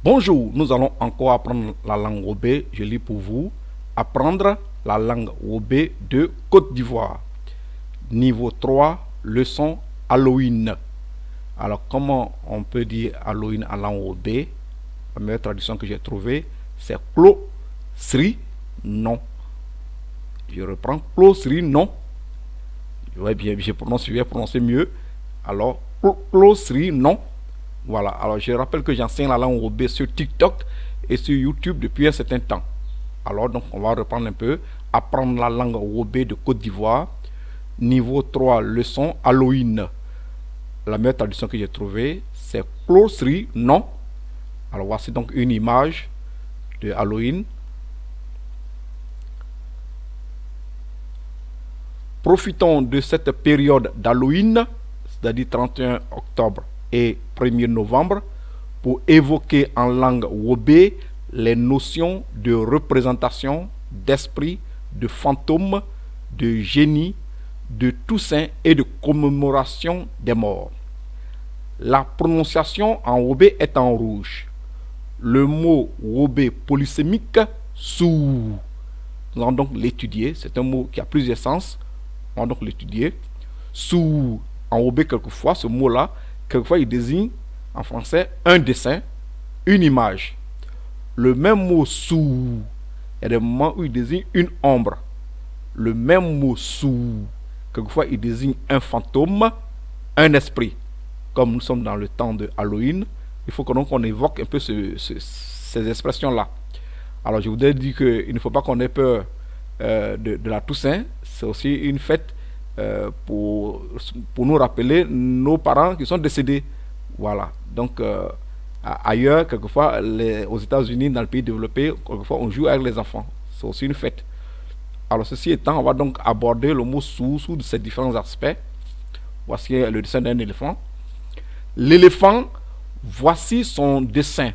Bonjour, nous allons encore apprendre la langue Wobé. Je lis pour vous. Apprendre la langue Wobé de Côte d'Ivoire. Niveau 3, leçon Halloween. Alors, comment on peut dire Halloween en langue Wobé? La meilleure traduction que j'ai trouvée, c'est Klo Sri Non. Je reprends Klo Sri Non. Ouais, bien, je vais prononcer mieux. Alors, Klo Sri Non. Voilà, alors je rappelle que j'enseigne la langue Wobé sur TikTok et sur YouTube depuis un certain temps. Alors, donc, on va reprendre un peu, apprendre la langue Wobé de Côte d'Ivoire. Niveau 3, leçon Halloween. La meilleure traduction que j'ai trouvée, c'est Closerie, non. Alors, voici donc une image de Halloween. Profitons de cette période d'Halloween, c'est-à-dire 31 octobre et 1er novembre, pour évoquer en langue Wobé les notions de représentation, d'esprit, de fantôme, de génie, de Toussaint et de commémoration des morts. La prononciation en Wobé est en rouge. Le mot Wobé polysémique, sou. Nous allons donc l'étudier. C'est un mot qui a plusieurs sens. On va donc l'étudier. Sou, en Wobé, quelquefois, ce mot-là, quelquefois, il désigne, en français, un dessin, une image. Le même mot sou, il y a des moments où il désigne une ombre. Le même mot sou, quelquefois, il désigne un fantôme, un esprit. Comme nous sommes dans le temps de Halloween, il faut qu'on évoque un peu ces expressions-là. Alors, je voudrais dire qu'il ne faut pas qu'on ait peur de la Toussaint. C'est aussi une fête pour nous rappeler nos parents qui sont décédés. Voilà. Donc, ailleurs, quelquefois, aux États-Unis, dans le pays développé, quelquefois, on joue avec les enfants. C'est aussi une fête. Alors, ceci étant, on va donc aborder le mot sous de ces différents aspects. Voici le dessin d'un éléphant. L'éléphant, voici son dessin,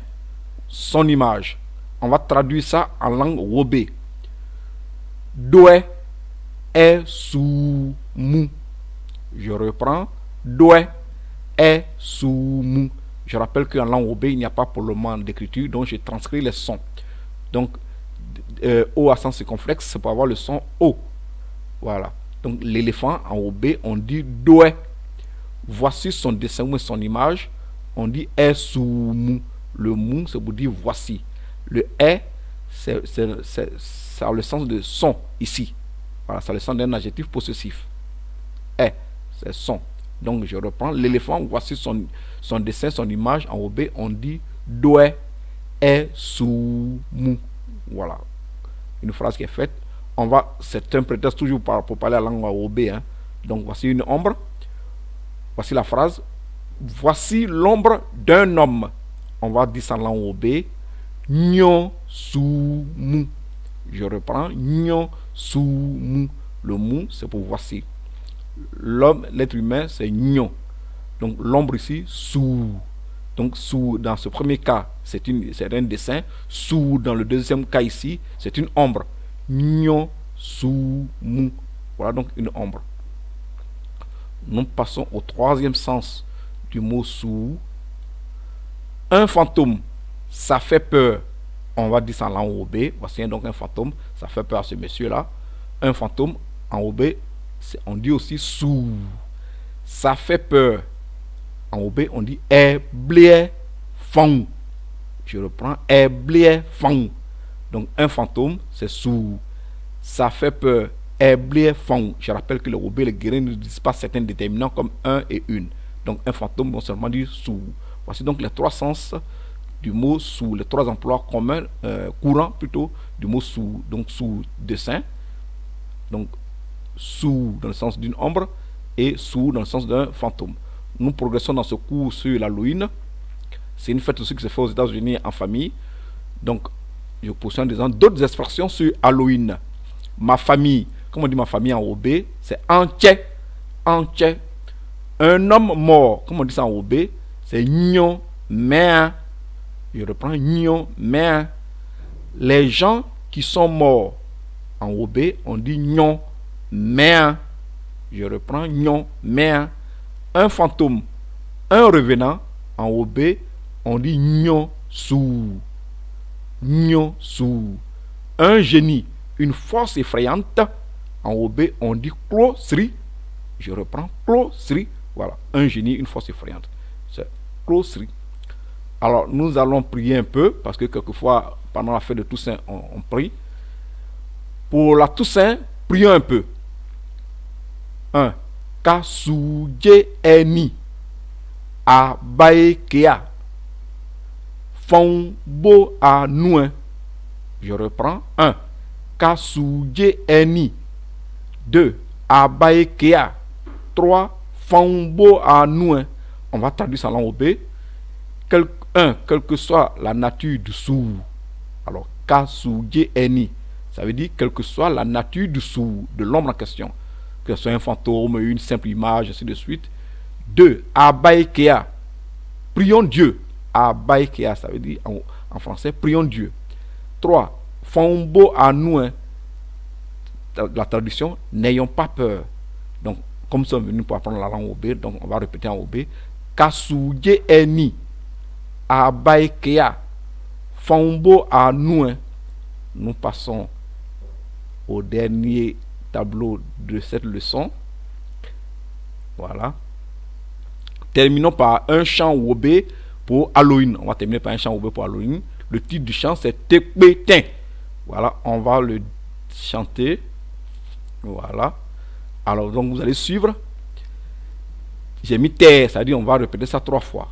son image. On va traduire ça en langue Wobé. Doué est sous mou. Je reprends. Doué est sous mou. Je rappelle qu'en langue Wobé, il n'y a pas pour le moment d'écriture, donc je transcris les sons. Donc, O à sens circonflexe, c'est pour avoir le son O. Voilà. Donc, l'éléphant en Wobé, on dit doué. Voici son dessin ou son image. On dit est sous mou. Le mou, c'est pour dire voici. Le est, ça a le sens de son ici. Voilà, ça a le sens d'un adjectif possessif. Est, c'est son. Donc je reprends. L'éléphant, voici son dessin, son image. En Wobé, on dit doué est sous mou. Voilà. Une phrase qui est faite. C'est un prétexte toujours pour parler la langue Wobé. Hein. Donc voici une ombre. Voici la phrase. Voici l'ombre d'un homme. On va dire ça en langue Wobé. Nyon sou mou. Je reprends. Nyon sou mou. Le mou, c'est pour voici. L'homme, l'être humain, c'est nyon. Donc l'ombre ici, sou. Donc sou, dans ce premier cas, c'est un dessin. Sou, dans le deuxième cas ici, c'est une ombre. Nyon sou mou. Voilà donc une ombre. Nous passons au troisième sens du mot sou. Un fantôme, ça fait peur. On va dire ça en langue Wobé. Voici donc un fantôme, ça fait peur à ce monsieur-là. Un fantôme, en Wobé, on dit aussi sou. Ça fait peur. En Wobé, on dit blé fang. Je reprends, blé fang. Donc un fantôme, c'est sou. Ça fait peur. Fang. Je rappelle que le Wobé, les guerriers ne disent pas certains déterminants comme un et une. Donc un fantôme, vont seulement dire sou. Voici donc les trois sens du mot sou, les trois emplois communs, courants plutôt, du mot sou. Donc sous dessin, donc sous dans le sens d'une ombre et sous dans le sens d'un fantôme. Nous progressons dans ce cours sur l'Halloween. C'est une fête aussi qui se fait aux États-Unis en famille. Donc je poursuis en disant d'autres expressions sur Halloween. Ma famille. Comme on dit ma famille en Wobé, c'est entier. Entier. Un homme mort. Comme on dit ça en Wobé, c'est nyon mea. Je reprends nyon mea. Les gens qui sont morts en Wobé, on dit nyon mea. Je reprends nyon mea. Un fantôme, un revenant en Wobé, on dit nyon sous, nyo, sous. Un génie, une force effrayante. En OB, on dit Klo Sri. Je reprends Klo Sri. Voilà, un génie, une force effrayante. C'est Klo Sri. Alors, nous allons prier un peu, parce que quelquefois, pendant la fête de Toussaint, on prie. Pour la Toussaint, prions un peu. 1. Kasuje eni abaekea Fombo a nouen. Je reprends. 1. Kasuje eni. 2. Abaekea. 3. Fombo a nouen. On va traduire ça en langue OB. 1. Quelle que soit la nature du sourd. Alors, Kasuje eni. Ça veut dire quelle que soit la nature du sourd, de l'homme en question. Que ce soit un fantôme, une simple image, ainsi de suite. 2. Abaekea. Prions Dieu. Abaekea, ça veut dire en français, prions Dieu. 3. Fombo a nouen. La traduction, n'ayons pas peur. Donc, comme nous sommes venus pour apprendre la langue OB, donc on va répéter en OB. Kasuje eni. Abaekea. Fombo a nouen. Nous passons au dernier tableau de cette leçon. Voilà. Terminons par un chant Wobé pour Halloween. On va terminer par un chant Wobé pour Halloween. Le titre du chant, c'est Tekbetin. Voilà, on va le chanter. Voilà. Alors, donc, vous allez suivre. J'ai mis terre, c'est-à-dire on va répéter ça 3 fois.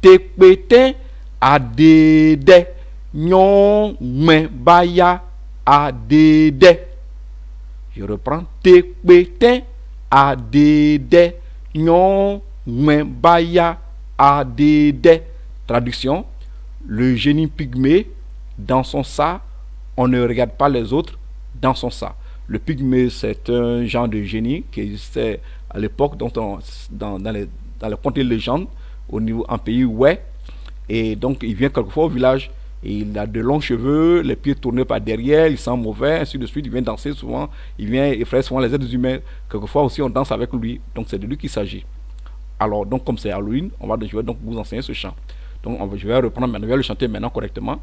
Tekbetin adede nyon men baya adede. Je reprends. Tekbetin adede nyon men baya adede. Traduction. Le génie pygmée dans son ça, on ne regarde pas les autres dans son ça. Le pygmée, c'est un genre de génie qui existait à l'époque dans les contes et légendes au niveau en pays ouais. Et donc il vient quelquefois au village et il a de longs cheveux, les pieds tournés par derrière, il sent mauvais, ainsi de suite. Il vient danser souvent, il vient effrayer souvent les êtres humains. Quelquefois aussi on danse avec lui, donc c'est de lui qu'il s'agit. Alors donc comme c'est Halloween, je vais donc vous enseigner ce chant. Donc je vais reprendre maintenant, je vais le chanter maintenant correctement.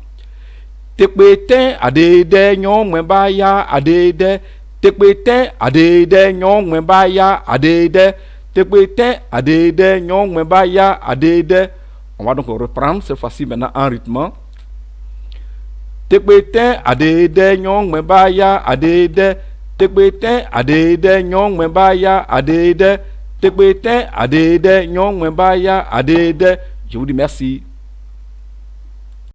Tekbetin adede nyon mwen baya adede. Tekbetin adede nyon mwen baya adede. Tekbetin adede nyon mwen baya adede. On va donc reprendre cette fois-ci maintenant en rythme. Tekbetin adede nyon mwen baya adede. Tekbetin adede nyon mwen baya adede. Tekbetin adede nyon mwen baya adede. Je vous dis merci.